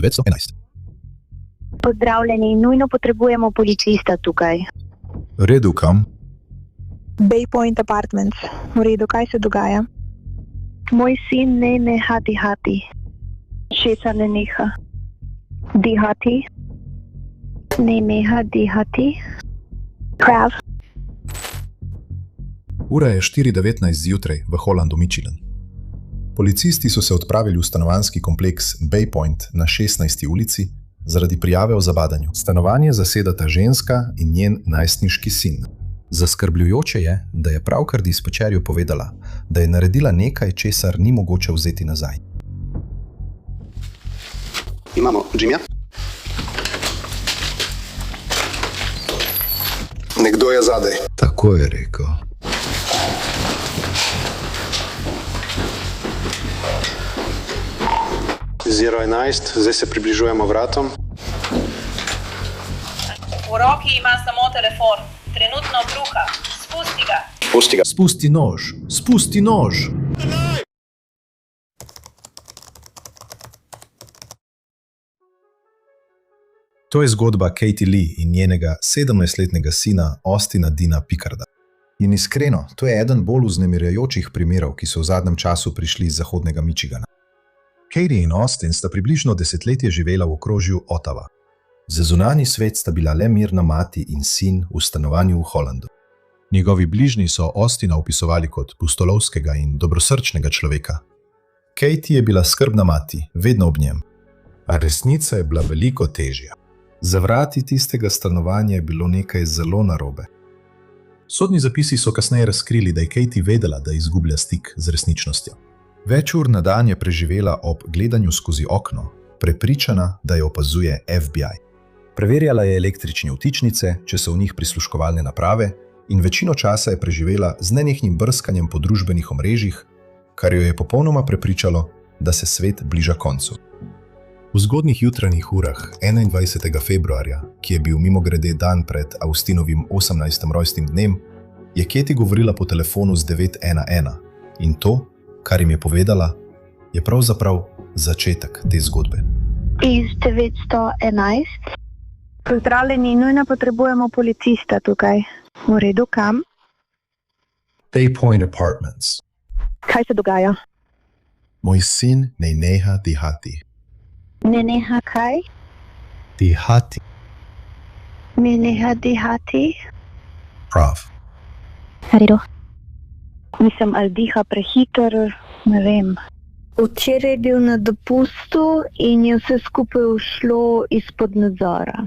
911. Pozdravljeni, nujno potrebujemo policista tukaj. V redu, kam? Bay Point Apartments. V redu, kaj se dogaja? Moj sin ne neha dihati. Česa ne neha? Dihati? Ne neha dihati. Prav. Ura je 4:19 zjutraj v Hollandu, Michigan. Policisti so se odpravili v stanovanjski kompleks Bay Point na 16. ulici zaradi prijave o zabadanju. Stanovanje zasedata ženska in njen najstniški sin. Zaskrbljujoče je, da je pravkar dispečerju povedala, da je naredila nekaj, česar ni mogoče vzeti nazaj. Imamo Jimmyja. Nekdo je zadaj. Tako je rekel. Zero 11, zdaj se približujemo vratom. V roki ima samo telefon. Trenutno bruha. Spusti ga. Pusti ga. Spusti nož! Spusti nož! To je zgodba Katie Lee in njenega 17-letnega sina Austina Deana Pickarda. In iskreno, to je eden bolj vznemirjajočih primerov, ki so v zadnjem času prišli iz zahodnega Michigana. Katie in Austin sta približno desetletje živela v okrožju Ottawa. Za zunanji svet sta bila le mirna mati in sin v stanovanju v Hollandu. Njegovi bližnji so Austina opisovali kot pustolovskega in dobrosrčnega človeka. Katie je bila skrbna mati, vedno ob njem. A resnica je bila veliko težja. Za vrati tistega stanovanja je bilo nekaj zelo narobe. Sodni zapisi so kasneje razkrili, da je Katie vedela, da izgublja stik z resničnostjo. Več ur na dan je preživela ob gledanju skozi okno, prepričana, da jo opazuje FBI. Preverjala je električne vtičnice, če so v njih prisluškovalne naprave, in večino časa je preživela z nenehnim brskanjem po družbenih omrežjih, kar jo je popolnoma prepričalo, da se svet bliža koncu. V zgodnjih jutranjih urah 21. februarja, ki je bil mimogrede dan pred Austinovim 18. rojstnim dnem, je Katie govorila po telefonu z 911 in to, kar jim je povedala, je pravzaprav začetek te zgodbe. Iz 911. Pozdravljeni, nujno potrebujemo policista tukaj. V redu, kam? Bay Point Apartments. Kaj se dogaja? Moj sin ne neha dihati. Ne neha kaj? Dihati. Ne neha dihati. Prav. Redu. Mislim, ali diha prehiter, ne vem. Včeraj je bil na dopustu in je vse skupaj ušlo izpod nadzora.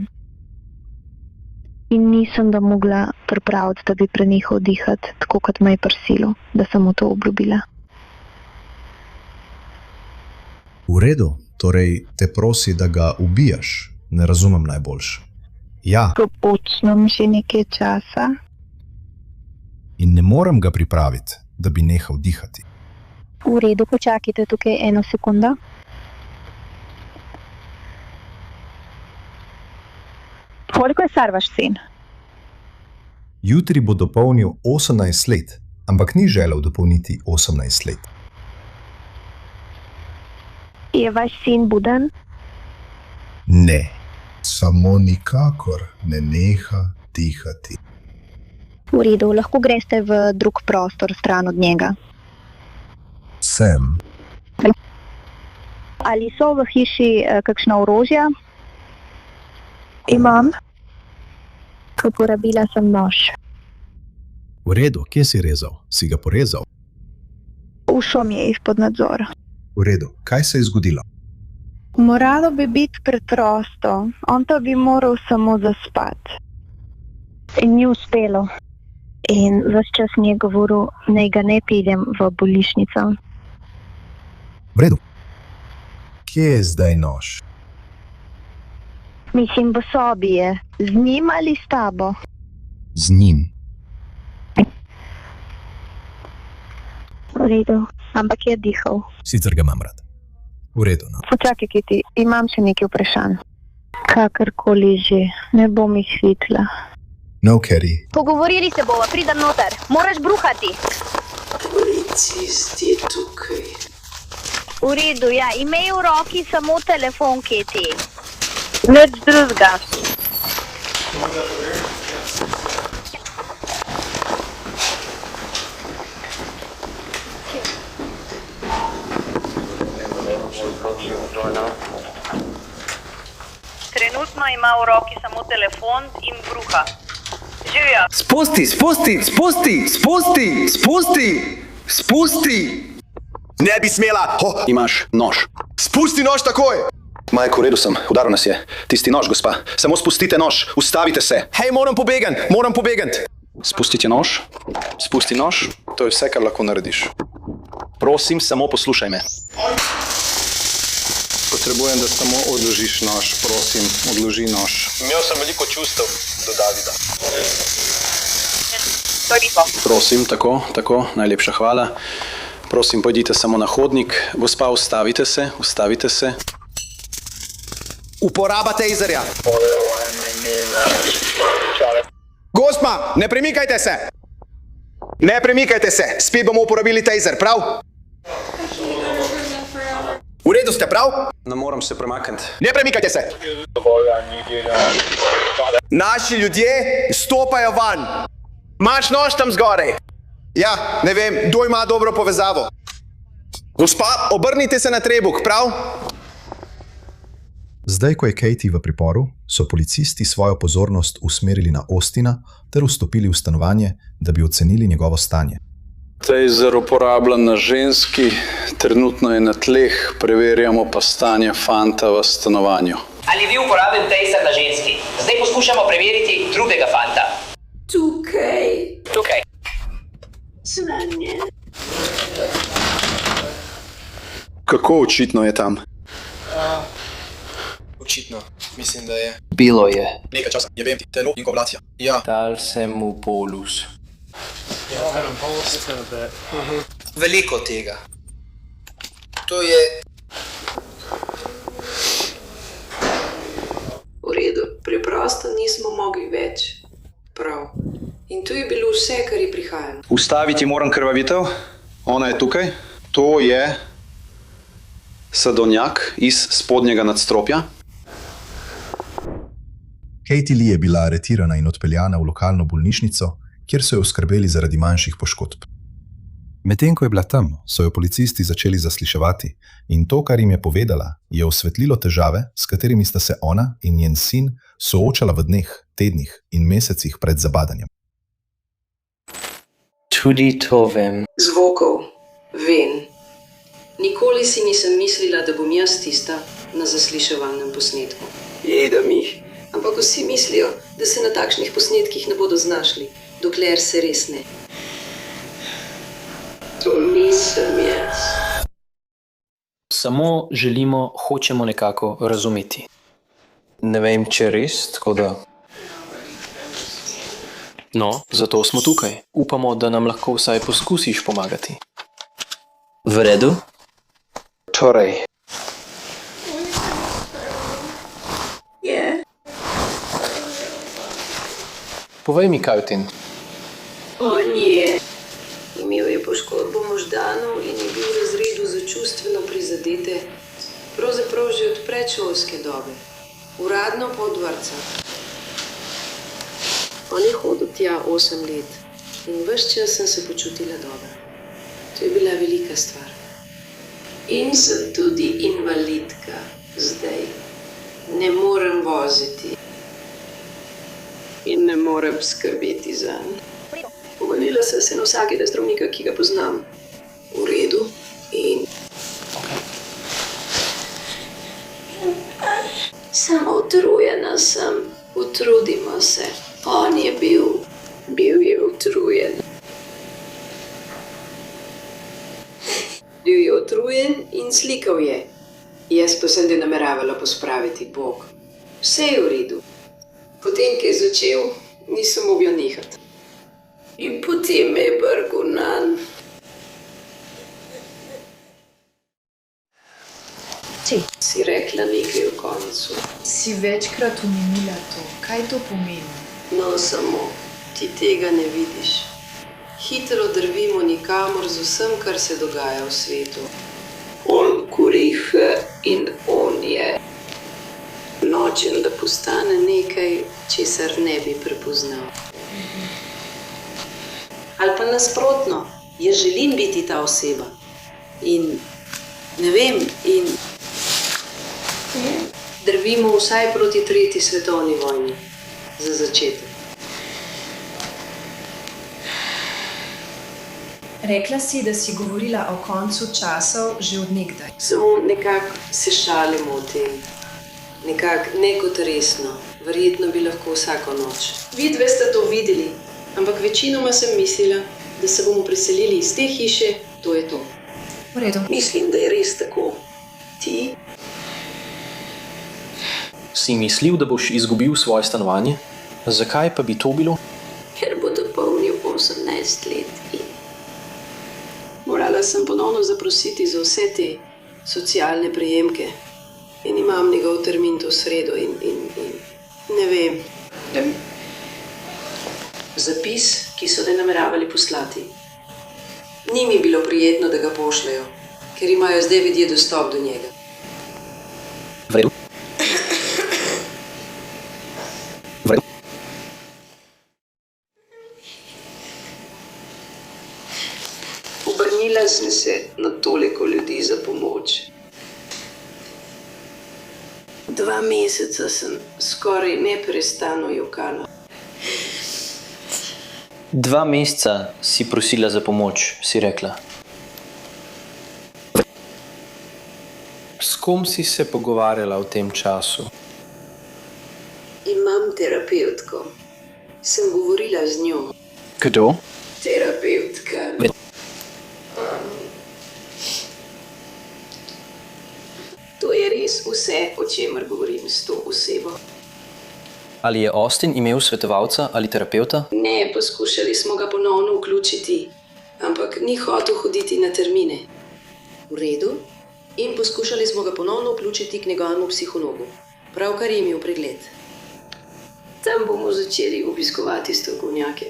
In nisem da mogla pripraviti, da bi prenehal dihati, tako kot me je prisilo, da sem mu to obljubila. V redu, torej te prosi, da ga ubijaš, ne razumem najboljš. Ja, To počnem že nekaj časa. in ne morem ga pripraviti, da bi nehal dihati. V redu, počakajte tukaj 1 sekundo. Koliko je star vaš sin? Jutri bo dopolnil 18 let, ampak ni želel dopolniti 18 let. Je vaš sin buden? Ne, samo nikakor ne neha dihati. V redu, lahko greste v drug prostor stran od njega. Sem. Ali so v hiši kakšna orožja? Imam. Uporabila sem nož. V redu, kje si rezal? Si ga porezal? Ušel mi je izpod nadzora. V redu, kaj se je zgodilo? Moralo bi biti preprosto. On pa bi moral samo zaspati. In ni uspelo. In ves čas mi je govoril, naj ga ne peljem v bolnišnico. V redu. Kje je zdaj nož? Mislim, v sobi je. Z njim ali s tabo? Z njim. V redu, ampak je dihal. Sicer ga imam rad. V redu, no. Počakaj, Kiti, imam še nekaj vprašanj. Kakorkoli že, ne bom jih hitla. No, Katie. Pogovorili se bova, pridem noter. Moraš bruhati. Policisti tukaj. V redu, ja. Imej v roki samo telefon, Keti. Nič drugega. Trenutno ima v roki samo telefon in bruha. Živijo. Spusti! Ne bi smela! Imaš nož. Spusti nož takoj! Majko, v redu sem, udaril nas je. Tisti nož, gospa. Samo spustite nož, ustavite se. Hej, moram pobegant! Spustite nož. Spusti nož. To je vse, kar lahko narediš. Prosim, samo poslušaj me. Potrebujem, da samo odložiš nož, prosim, odloži nož. Imel sem veliko čustev do Davida. Prosim, tako, najlepša hvala. Prosim, pojdite samo na hodnik. Gospa, ustavite se. Uporaba tejzerja. Gospa, ne premikajte se! Spet bomo uporabili tejzer, prav? V redu ste, prav? Ne moram se premakniti. Ne premikajte se! Naši ljudje stopajo van. Imaš nož tam zgoraj? Ja, ne vem, kdo ima dobro povezavo. Gospa, obrnite se na trebuh, prav? Zdaj, ko je Katie v priporu, so policisti svojo pozornost usmerili na Austina ter vstopili v stanovanje, da bi ocenili njegovo stanje. Taser uporabljen na ženski, trenutno je na tleh, preverjamo pa stanje fanta v stanovanju. Ali vi uporabil taser na ženski? Zdaj poskušamo preveriti drugega fanta. Tukaj. Zvanje. Kako očitno je tam? Očitno, mislim, da je. Bilo je. Nekaj časa, je vem ti, telo in koagulacija. Ja. Dal sem mu bolus. Veliko tega. To je... V redu, preprosto nismo mogli več. Prav. In tu je bilo vse, kar je prihajalo. Ustaviti moram krvavitev. Ona je tukaj. To je sadovnjak iz spodnjega nadstropja. Katie Lee je bila aretirana in odpeljana v lokalno bolnišnico, kjer so jo oskrbeli zaradi manjših poškodb. Medtem ko je bila tam, so jo policisti začeli zasliševati in to, kar jim je povedala, je osvetlilo težave, s katerimi sta se ona in njen sin soočala v dneh, tednih in mesecih pred zabadanjem. Tudi to vem. Zvokov. Vem. Nikoli si nisem mislila, da bom jaz tista na zasliševalnem posnetku. Jedem jih. Ampak vsi mislijo, da se na takšnih posnetkih ne bodo znašli, dokler se res ne. To nisem jaz. Samo hočemo nekako razumeti. Ne vem, če res, tako da... No, zato smo tukaj. Upamo, da nam lahko vsaj poskusiš pomagati. V redu? Torej. Povej mi, kaj v tem. On je. Imel je poškodbo možganov in je bil v razredu za čustveno prizadete, pravzaprav že od predšolske dobe. Uradno pa od vrtca. On je hodil tja 8 let in ves čas sem se počutila dobro. To je bila velika stvar. In sem tudi invalidka zdaj. Ne morem voziti. In ne morem skrbeti zanj. Povalila sem se na vsakega zdravnika, ki ga poznam. V redu. In... Samo utrujena sem. Utrudimo se. On je bil je utrujen. Bil je utrujen in slikal je. Jaz pa sem ga nameravala pospraviti Bog. Vse je v redu. Potem, ko je začel, nisem mogla nehati. In potem me je brgal nanj. Si rekla nekaj v koncu. Si večkrat omenila to. Kaj to pomeni? No, samo ti tega ne vidiš. Hitro drvimo nikamor z vsem, kar se dogaja v svetu. On kuriha in on je nočen, da postane nekaj, česar ne bi prepoznal. Ali pa nasprotno, jaz želim biti ta oseba. In ne vem, in drvimo vsaj proti 3. svetovni vojni, za začetek. Rekla si, da si govorila o koncu časov že od nekdaj. Samo nekako se šalimo o tem. Nekako ne kot resno. Verjetno bi lahko vsako noč. Vidve ste to videli, ampak večinoma sem mislila, da se bomo preselili iz te hiše, to je to. V redu. Mislim, da je res tako. Ti? Si mislil, da boš izgubil svoje stanovanje? Zakaj pa bi to bilo? Ker bo dopolnil 18 let in morala sem ponovno zaprositi za vse te socialne prejemke. In imam njegov termin to sredo in ne vem. Zapis, ki so ga nameravali poslati. Ni mi bilo prijetno, da ga pošljajo, ker imajo zdaj ljudje dostop do njega. V redu. V redu. Obrnila sem se na toliko ljudi za pomoč. 2 meseca sem skoraj neprestano jokala. 2 meseca si prosila za pomoč, si rekla. S kom si se pogovarjala v tem času? Imam terapevtko. Sem govorila z njo. Kdo? Terapevtka. To je res vse, o čemer govorim s to osebo. Ali je Austin imel svetovalca ali terapevta? Ne, poskušali smo ga ponovno vključiti, ampak ni hotel hoditi na termine. V redu. In poskušali smo ga ponovno vključiti k njegovemu psihologu. Pravkar je imel pregled. Tam bomo začeli obiskovati strokovnjake.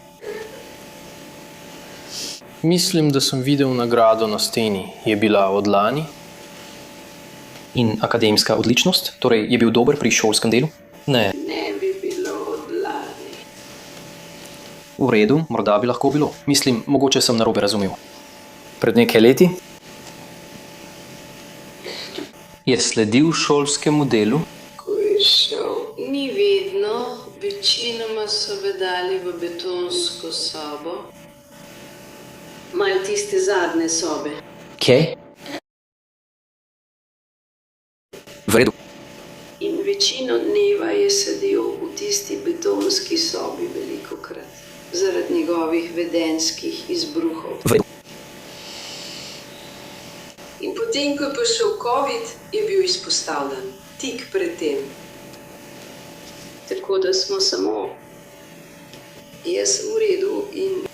Mislim, da sem videl nagrado na steni. Je bila od lani? In akademska odličnost? Torej, je bil dober pri šolskem delu? Ne. Ne bi bilo od lani. V redu, morda bi lahko bilo. Mislim, mogoče sem narobe razumel. Pred nekaj leti? Je sledil šolskemu delu? Ko je šel, ni vedno. Večinoma so ga dali v betonsko sobo. Malo tiste zadnje sobe. Kje? V redu. In večino dneva je sedel v tisti betonski sobi velikokrat. Zaradi njegovih vedenjskih izbruhov. V redu. In potem, ko je prišel COVID, je bil izpostavljen. Tik pred tem. Tako da smo samo jaz v redu in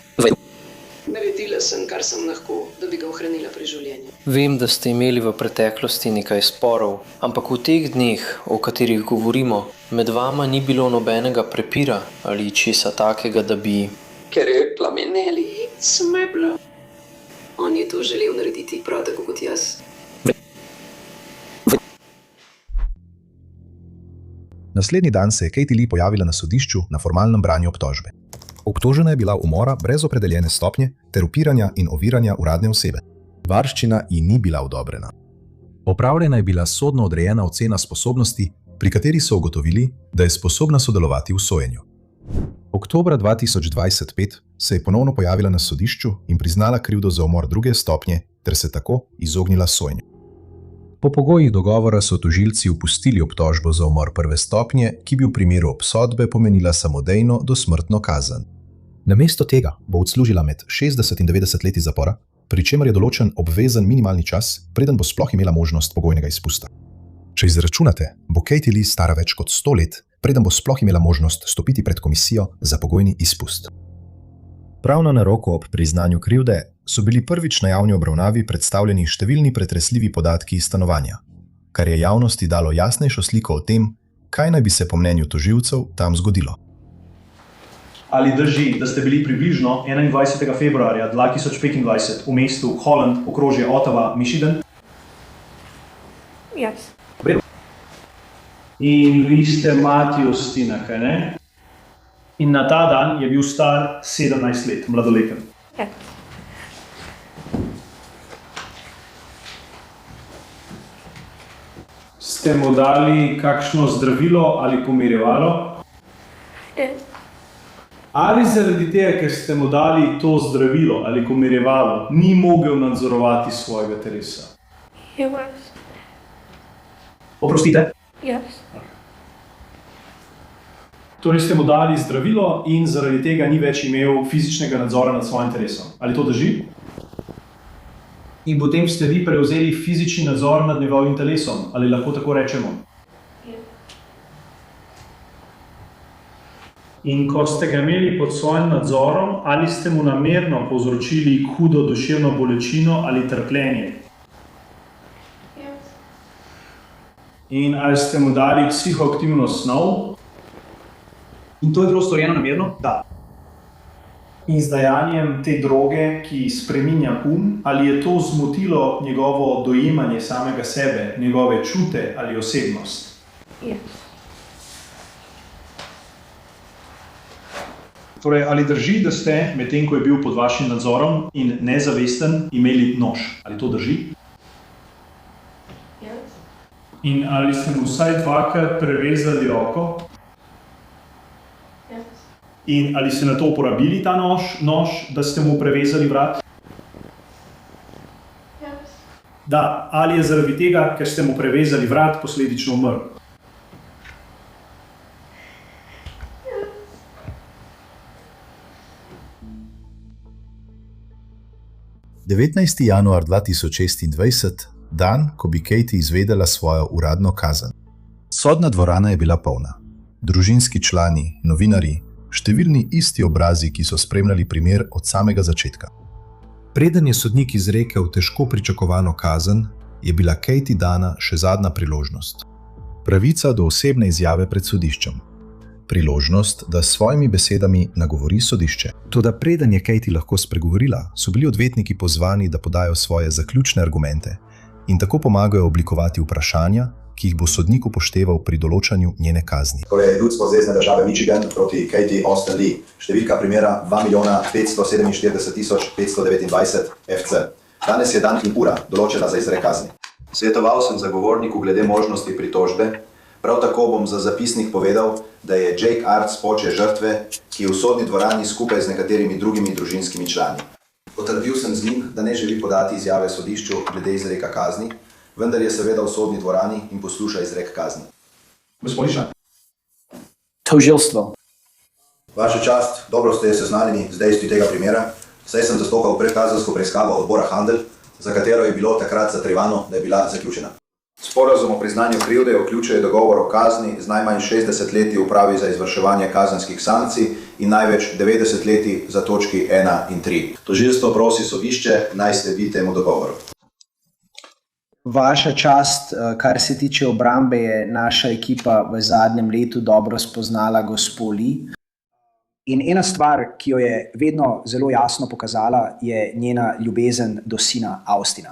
naredila sem, kar sem lahko, da bi ga ohranila pri življenju. Vem, da ste imeli v preteklosti nekaj sporov, ampak v teh dneh, o katerih govorimo, med vama ni bilo nobenega prepira ali česa takega, da bi... Ker je plameneli smeblo. On je to želel narediti prav tako kot jaz. Naslednji dan se je Katie Lee pojavila na sodišču na formalnem branju obtožbe. Obtožena je bila umora brez opredeljene stopnje ter upiranja in oviranja uradne osebe. Varščina ji ni bila odobrena. Opravljena je bila sodno odrejena ocena sposobnosti, pri kateri so ugotovili, da je sposobna sodelovati v sojenju. Oktobra 2025 se je ponovno pojavila na sodišču in priznala krivdo za umor 2. stopnje ter se tako izognila sojenju. Po pogojih dogovora so tožilci opustili obtožbo za umor 1. stopnje, ki bi v primeru obsodbe pomenila samodejno dosmrtno kazen. Namesto tega bo odslužila med 60 in 90 leti zapora, pri čemer je določen obvezen minimalni čas, preden bo sploh imela možnost pogojnega izpusta. Če izračunate, bo Katie Lee stara več kot 100 let, preden bo sploh imela možnost stopiti pred komisijo za pogojni izpust. Prav na naroko ob priznanju krivde so bili prvič na javni obravnavi predstavljeni številni pretresljivi podatki iz stanovanja, kar je javnosti dalo jasnejšo sliko o tem, kaj naj bi se po mnenju tožilcev tam zgodilo. Ali drži, da ste bili približno 21. februarja 2025 v mestu Holland, okrožje Ottawa, Michigan? Yes. In vi ste mati Ostina, kaj ne? In na ta dan je bil star 17 let, mladoleten. Yes. Ste mu dali kakšno zdravilo ali pomirjevalo? Yes. Ali zaradi tega, ker ste mu dali to zdravilo ali pomirjevalo, ni mogel nadzorovati svojega telesa? He was. Oprostite? Yes. Torej ste mu dali zdravilo in zaradi tega ni več imel fizičnega nadzora nad svojim telesom. Ali to drži? In potem ste vi prevzeli fizični nadzor nad njegovim telesom, ali lahko tako rečemo? In ko ste ga imeli pod svojim nadzorom, ali ste mu namerno povzročili hudo duševno bolečino ali trpljenje? In ali ste mu dali psihoaktivno snov? In to je bilo storjeno namerno? Da. In z dajanjem te droge, ki spreminja ali je to zmotilo njegovo dojemanje samega sebe, njegove čute ali osebnost? Yes. Torej, ali drži, da ste, medtem ko je bil pod vašim nadzorom in nezavesten, imeli nož? Ali to drži? Yes. In ali ste mu vsaj dvakrat prerezali roko? In ali ste na to uporabili ta nož, da ste mu prevezali vrat? Yes. Da, ali je zaradi tega, ker ste mu prevezali vrat, posledično umrl? Yes. –19. januar 2026, dan, ko bi Katie izvedela svojo uradno kazen. Sodna dvorana je bila polna. Družinski člani, novinarji, številni isti obrazi, ki so spremljali primer od samega začetka. Preden je sodnik izrekel težko pričakovano kazen, je bila Katie dana še zadnja priložnost. Pravica do osebne izjave pred sodiščem. Priložnost, da s svojimi besedami nagovori sodišče. Toda preden je Katie lahko spregovorila, so bili odvetniki pozvani, da podajo svoje zaključne argumente in tako pomagajo oblikovati vprašanja, ki jih bo sodnik upošteval pri določanju njene kazni. Torej, ljudstvo Zvezne države Michigan proti Katie Austin Lee. Številka primera 2.547.529 FC. Danes je dan in ura določena za izrek kazni. Svetoval sem zagovorniku glede možnosti pritožbe. Prav tako bom za zapisnik povedal, da je Jake Arts oče žrtve, ki je v sodni dvorani skupaj z nekaterimi drugimi družinskimi člani. Potrdil sem z njim, da ne želi podati izjave sodišču glede izreka kazni, vendar je seveda v sodni dvorani in posluša izrek kazni. Gospodiča. Tožilstvo. Vaša čast, dobro ste seznanjeni z dejstvi tega primera, saj sem zastopal predkazensko preiskavo odbora Handel, za katero je bilo takrat zatrjevano, da je bila zaključena. Sporazum o priznanju krivde vključuje dogovor o kazni z najmanj 60 leti upravi za izvrševanje kazenskih sankcij in največ 90 leti za točki 1 in 3. Tožilstvo prosi sodišče, naj sledi temu dogovoru. Vaša čast, kar se tiče obrambe, je naša ekipa v zadnjem letu dobro spoznala gospo Lee. In ena stvar, ki jo je vedno zelo jasno pokazala, je njena ljubezen do sina Austina.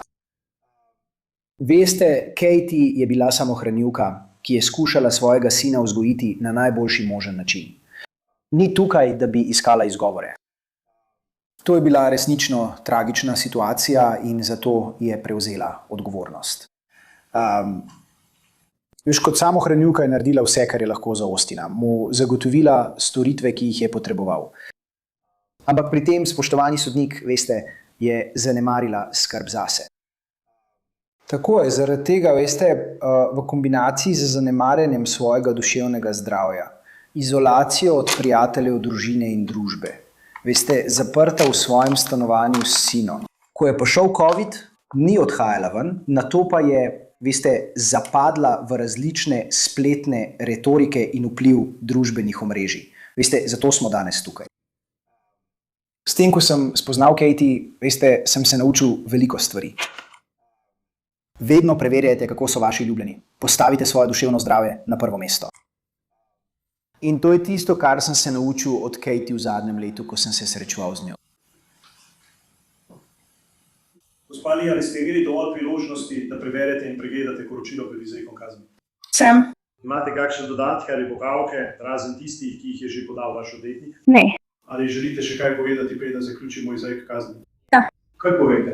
Veste, Katie je bila samohranilka, ki je skušala svojega sina vzgojiti na najboljši možen način. Ni tukaj, da bi iskala izgovore. To je bila resnično tragična situacija in zato je prevzela odgovornost. Kot samohranilka je naredila vse, kar je lahko za Austina. Mu zagotovila storitve, ki jih je potreboval. Ampak pri tem, spoštovani sodnik, veste, je zanemarila skrb zase. Tako je, zaradi tega, veste, v kombinaciji z zanemarjanjem svojega duševnega zdravja, izolacijo od prijateljev, družine in družbe, veste, zaprta v svojem stanovanju s sinom. Ko je prišel COVID, ni odhajala ven, nato pa je, veste, zapadla v različne spletne retorike in vpliv družbenih omrežij. Veste, zato smo danes tukaj. S tem, ko sem spoznal Katie, veste, sem se naučil veliko stvari. Vedno preverjajte, kako so vaši ljubljeni. Postavite svoje duševno zdravje na prvo mesto. In to je tisto, kar sem se naučil od Katie v zadnjem letu, ko sem se srečeval z njo. Gospa Li, ali ste imeli dovolj priložnosti, da preverite in pregledate poročilo pred izrekom kazni? Sem. Imate kakšne dodatke ali popravke, razen tistih, ki jih je že podal vaš odvetnik? Ne. Ali želite še kaj povedati, preden zaključimo izrek kazni? Da. Kaj povete?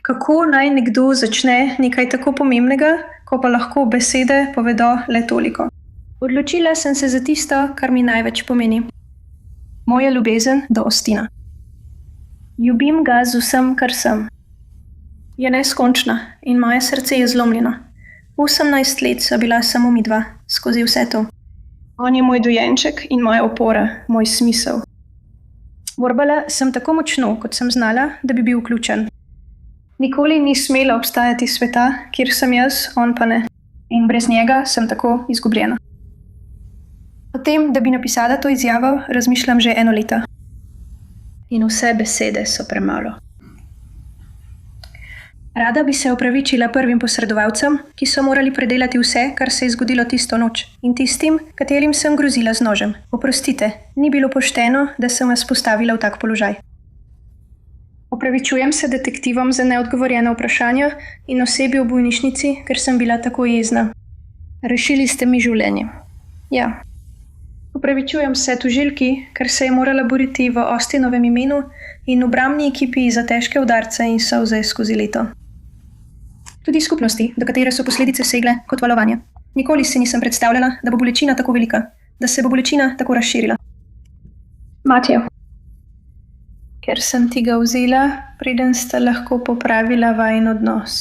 Kako naj nekdo začne nekaj tako pomembnega, ko pa lahko besede povedo le toliko? Odločila sem se za tisto, kar mi največ pomeni. Moja ljubezen do Austina. Ljubim ga z vsem, kar sem. Je neskončna in moje srce je zlomljeno. 18 let so bila samo mi dva skozi vse to. On je moj dojenček in moja opora, moj smisel. Borbala sem tako močno, kot sem znala, da bi bil vključen. Nikoli ni smelo obstajati sveta, kjer sem jaz, on pa ne. In brez njega sem tako izgubljena. O tem, da bi napisala to izjavo, razmišljam že 1 leto. In vse besede so premalo. Rada bi se opravičila prvim posredovalcem, ki so morali predelati vse, kar se je zgodilo tisto noč, in tistim, katerim sem grozila z nožem. Oprostite, ni bilo pošteno, da sem vas postavila v tak položaj. Opravičujem se detektivom za neodgovorjena vprašanja in osebi v bolnišnici, ker sem bila tako jezna. Rešili ste mi življenje. Ja. Opravičujem se tožilki, ker se je morala boriti v Austinovem imenu in obrambni ekipi za težke udarce in solze skozi leto. Tudi skupnosti, do katere so posledice segle kot valovanje. Nikoli si nisem predstavljala, da bo bolečina tako velika, da se bo bolečina tako razširila. Matjo, ker sem ti ga vzela, preden sta lahko popravila vajin odnos.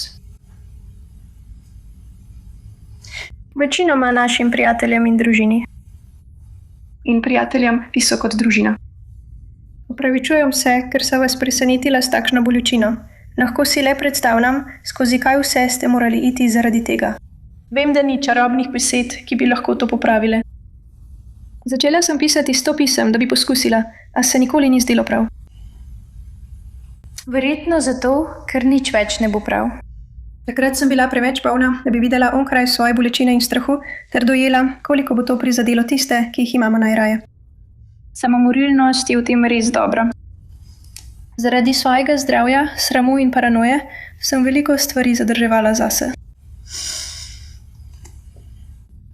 Večinoma našim prijateljem in družini. In prijateljem, ki so kot družina. Opravičujem se, ker sem vas presenetila s takšno bolečino. Lahko si le predstavljam, skozi kaj vse ste morali iti zaradi tega. Vem, da ni čarobnih besed, ki bi lahko to popravile. Začela sem pisati 100 pisem, da bi poskusila, a se nikoli ni zdelo prav. Verjetno zato, ker nič več ne bo prav. Takrat sem bila preveč bolna, da bi videla onkraj svoje bolečine in strahu, ter dojela, koliko bo to prizadelo tiste, ki jih imamo najraje. Samomorilnost je v tem res dobra. Zaradi svojega zdravja, sramu in paranoje sem veliko stvari zadrževala zase.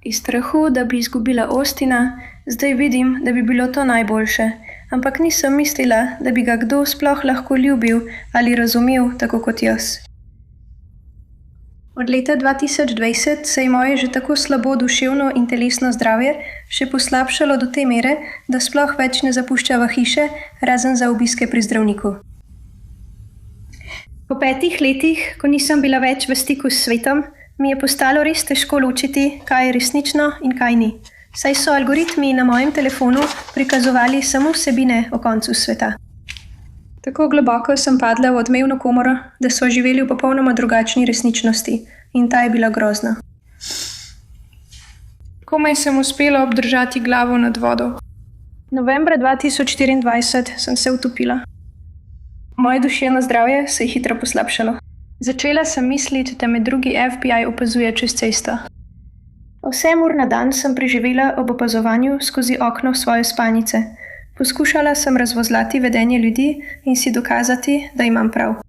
Iz strahu, da bi izgubila Austina, zdaj vidim, da bi bilo to najboljše, ampak nisem mislila, da bi ga kdo sploh lahko ljubil ali razumel tako kot jaz. Od leta 2020 se je moje že tako slabo duševno in telesno zdravje še poslabšalo do te mere, da sploh več ne zapuščava hiše, razen za obiske pri zdravniku. Po 5 letih, ko nisem bila več v stiku s svetom, mi je postalo res težko ločiti, kaj je resnično in kaj ni. Saj so algoritmi na mojem telefonu prikazovali samo vsebine o koncu sveta. Tako globoko sem padla v odmevno komoro, da so živeli v popolnoma drugačni resničnosti in ta je bila grozna. Komaj sem uspela obdržati glavo nad vodo. Novembra 2024 sem se utopila. Moje duševno zdravje se je hitro poslabšalo. Začela sem misliti, da me drugi FBI opazuje čez cesto. 8 ur na dan sem preživela ob opazovanju skozi okno svoje spalnice. Poskušala sem razvozlati vedenje ljudi in si dokazati, da imam prav.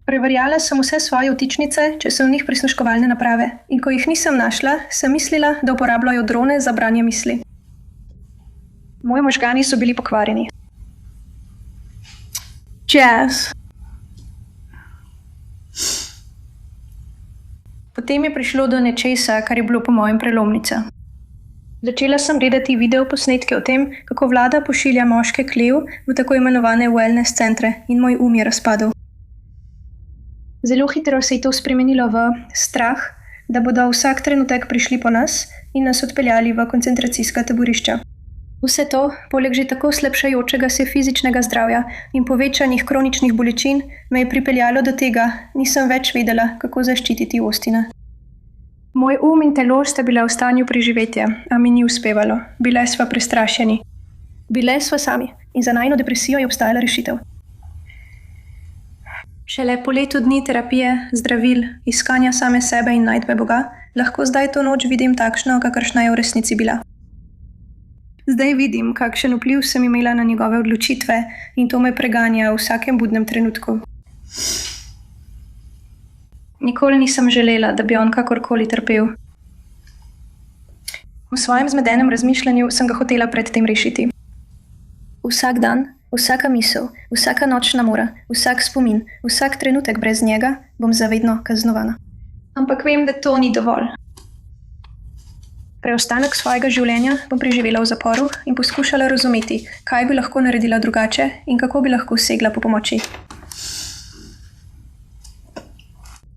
Preverjala sem vse svoje vtičnice, če so v njih prisluškovalne naprave, in ko jih nisem našla, sem mislila, da uporabljajo drone za branje misli. Moji možgani so bili pokvarjeni. Jazz. Potem je prišlo do nečesa, kar je bilo po mojem prelomnica. Začela sem gledati videoposnetke o tem, kako vlada pošilja moške k levu v tako imenovane wellness centre in moj je razpadel. Zelo hitro se je to spremenilo v strah, da bodo vsak trenutek prišli po nas in nas odpeljali v koncentracijska taborišča. Vse to, poleg že tako slabšajočega se fizičnega zdravja in povečanih kroničnih bolečin, me je pripeljalo do tega, nisem več vedela, kako zaščititi Austina. Moj in telo sta bila v stanju preživetja, a mi ni uspevalo. Bile sva prestrašeni. Bile sva sami in za najino depresijo je obstajala rešitev. Šele po letu dni terapije, zdravil, iskanja same sebe in najdbe Boga, lahko zdaj to noč vidim takšno, kakršna je v resnici bila. Zdaj vidim, kakšen vpliv sem imela na njegove odločitve in to me preganja v vsakem budnem trenutku. Nikoli nisem želela, da bi on kakorkoli trpel. V svojem zmedenem razmišljanju sem ga hotela predtem rešiti. Vsak dan, vsaka misel, vsaka nočna mora, vsak spomin, vsak trenutek brez njega bom zavedno kaznovana. Ampak vem, da to ni dovolj. Preostanek svojega življenja bom preživela v zaporu in poskušala razumeti, kaj bi lahko naredila drugače in kako bi lahko segla po pomoči.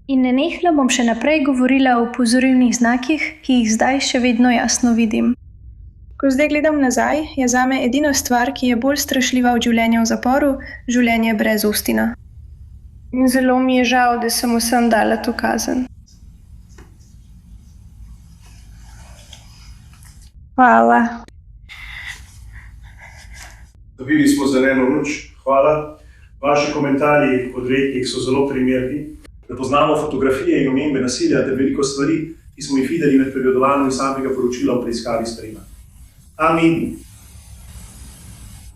In nenehno bom še naprej govorila o opozorilnih znakih, ki jih zdaj še vedno jasno vidim. Ko zdaj gledam nazaj, je zame edina stvar, ki je bolj strašljiva od življenja v zaporu, življenje brez Austina. In zelo mi je žal, da sem vsem dala to kazen. Hvala. Dobili smo zeleno luč, hvala. Vaši komentarji od redkih so zelo primerni. Da poznamo fotografije in omembe nasilja ter veliko stvari, ki smo jih videli med pregledovanjem samega poročila o preiskavi Streama. Amin.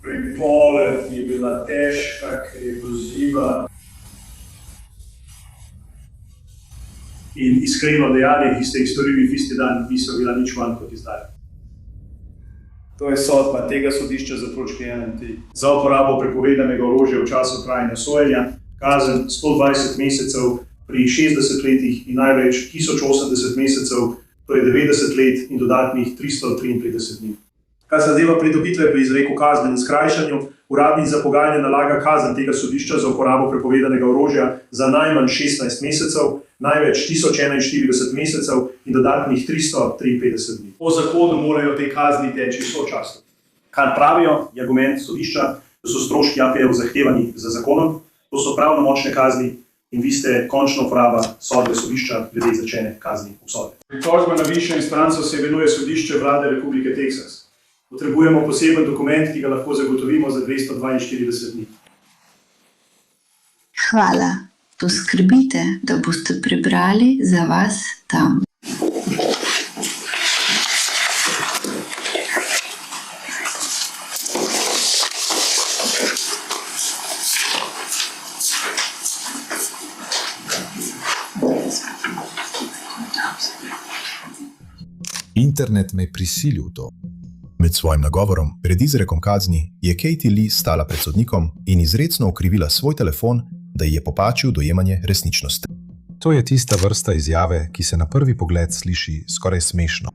Prepoved je bila težka, ker je grozljiva. In iskreno dejanje, ki ste jih storili v isti dan, niso bila nič manj kot izdaj. To je sodba tega sodišča za točke 1 in 3. Za uporabo prepovedanega orožja v času trajanja sojenja, kazen 120 mesecev pri 60 letih in največ 1080 mesecev, torej 90 let in dodatnih 333 dni. Kar se zadeva pridobitve pri izreku kazni in skrajšanju, uradnik za pogajanje nalaga kazen tega sodišča za uporabo prepovedanega orožja za najmanj 16 mesecev, največ 1041 mesecev in dodatnih 353 dni. Po zakonu morajo te kazni teči sočasno. Kar pravijo, je argument sodišča, da so stroški APL zahtevani za zakonom, to so pravnomočne kazni in vi ste končna uporaba sodbe sodišča glede izrečene kazni obsodbe. Pritožba na višjo instanco se imenuje sodišče Vlade Republike Teksas. Potrebujemo poseben dokument, ki ga lahko zagotovimo za 242 dni. Hvala. Poskrbite, da boste prebrali za vas tam. Internet me je prisilil v to. Med svojim nagovorom pred izrekom kazni je Katie Lee stala pred sodnikom in izrecno okrivila svoj telefon, da ji je popačil dojemanje resničnosti. To je tista vrsta izjave, ki se na prvi pogled sliši skoraj smešno.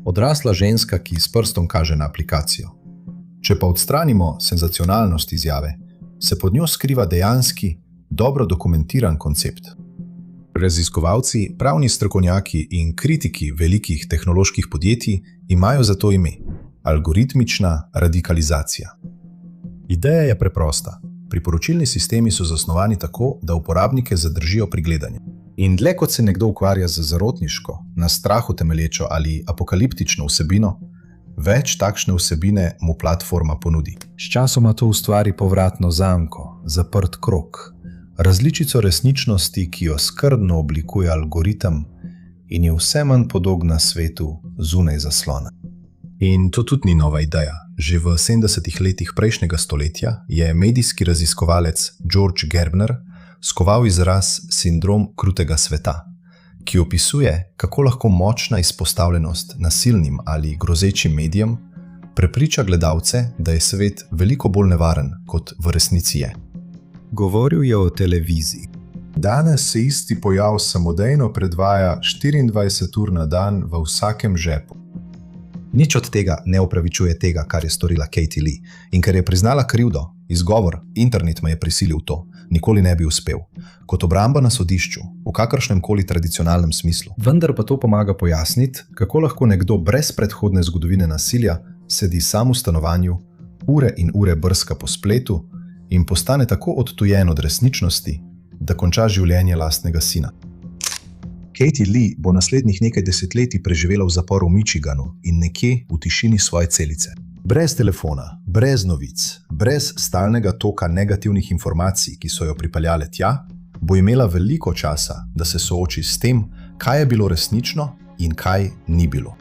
Odrasla ženska, ki s prstom kaže na aplikacijo. Če pa odstranimo senzacionalnost izjave, se pod njo skriva dejanski, dobro dokumentiran koncept. Raziskovalci, pravni strokovnjaki in kritiki velikih tehnoloških podjetij imajo za to ime – algoritmična radikalizacija. Ideja je preprosta. Priporočilni sistemi so zasnovani tako, da uporabnike zadržijo pri gledanju. In dlje kot se nekdo ukvarja z zarotniško, na strahu temelječo ali apokaliptično vsebino, več takšne vsebine mu platforma ponudi. Sčasoma to ustvari povratno zanko, zaprt krog, različico resničnosti, ki jo skrbno oblikuje algoritem in je vse manj podobna svetu zunaj zaslona. In to tudi ni nova ideja. Že v 70. letih prejšnjega stoletja je medijski raziskovalec George Gerbner skoval izraz sindrom krutega sveta, ki opisuje, kako lahko močna izpostavljenost nasilnim ali grozečim medijem prepriča gledalce, da je svet veliko bolj nevaren, kot v resnici je. Govoril je o televiziji. Danes se isti pojav samodejno predvaja 24 ur na dan v vsakem žepu. Nič od tega ne opravičuje tega, kar je storila Katie Lee. In ker je priznala krivdo, izgovor, internet me je prisilil to, nikoli ne bi uspel. Kot obramba na sodišču, v kakršnem koli tradicionalnem smislu. Vendar pa to pomaga pojasniti, kako lahko nekdo brez predhodne zgodovine nasilja sedi sam v stanovanju, ure in ure brska po spletu in postane tako odtujen od resničnosti, da konča življenje lastnega sina. Katie Lee bo naslednjih nekaj desetletij preživela v zaporu v Michiganu in nekje v tišini svoje celice. Brez telefona, brez novic, brez stalnega toka negativnih informacij, ki so jo pripeljale tja, bo imela veliko časa, da se sooči s tem, kaj je bilo resnično in kaj ni bilo.